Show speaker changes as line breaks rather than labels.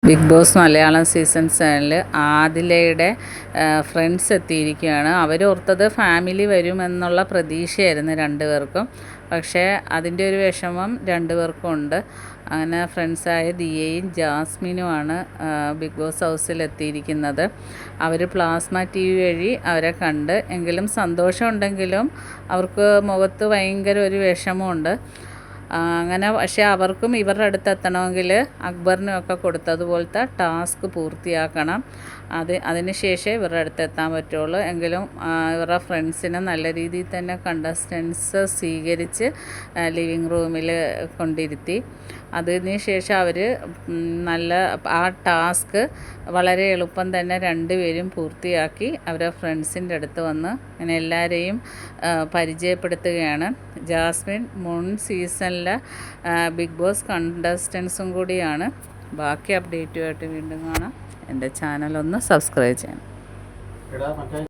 Big Boss Malayalam season 7 ആദിലയുടെ friends എത്തിയിരിക്കുകയാണ്. അവരോർത്തത് ഫാമിലി വരുമെന്നുള്ള പ്രതീക്ഷയായിരുന്നു രണ്ടുപേർക്കും. പക്ഷേ അതിൻ്റെ ഒരു വിഷമം രണ്ടുപേർക്കും ഉണ്ട്. അങ്ങനെ ഫ്രണ്ട്സായ ദിയയും ജാസ്മിനുമാണ് ബിഗ് ബോസ് ഹൗസിൽ എത്തിയിരിക്കുന്നത്. അവർ പ്ലാസ്മ TV വഴി അവരെ കണ്ട്. എങ്കിലും സന്തോഷമുണ്ടെങ്കിലും അവർക്ക് മുഖത്ത് ഭയങ്കര ഒരു വിഷമമുണ്ട്. അങ്ങനെ പക്ഷേ അവർക്കും ഇവരുടെ അടുത്ത് എത്തണമെങ്കിൽ അക്ബറിനുമൊക്കെ കൊടുത്തതുപോലത്തെ ടാസ്ക് പൂർത്തിയാക്കണം. അതിന് ശേഷമേ ഇവരുടെ അടുത്ത് എത്താൻ പറ്റുള്ളൂ. എങ്കിലും ഇവരുടെ ഫ്രണ്ട്സിനെ നല്ല രീതിയിൽ തന്നെ കണ്ടസ്റ്റൻസ് സ്വീകരിച്ച് ലിവിങ് റൂമിൽ കൊണ്ടിരുത്തി. അതിന് ശേഷം അവർ ആ ടാസ്ക് വളരെ എളുപ്പം തന്നെ രണ്ടുപേരും പൂർത്തിയാക്കി അവരുടെ ഫ്രണ്ട്സിൻ്റെ അടുത്ത് വന്ന് അങ്ങനെ എല്ലാവരെയും പരിചയപ്പെടുത്തുകയാണ്. ജാസ്മിൻ മുൻ സീസണിലെ ബിഗ് ബോസ് കണ്ടസ്റ്റൻസും കൂടിയാണ്. ബാക്കി അപ്ഡേറ്റുമായിട്ട് വീണ്ടും കാണാം. എൻ്റെ ചാനലൊന്ന് സബ്സ്ക്രൈബ് ചെയ്യണം.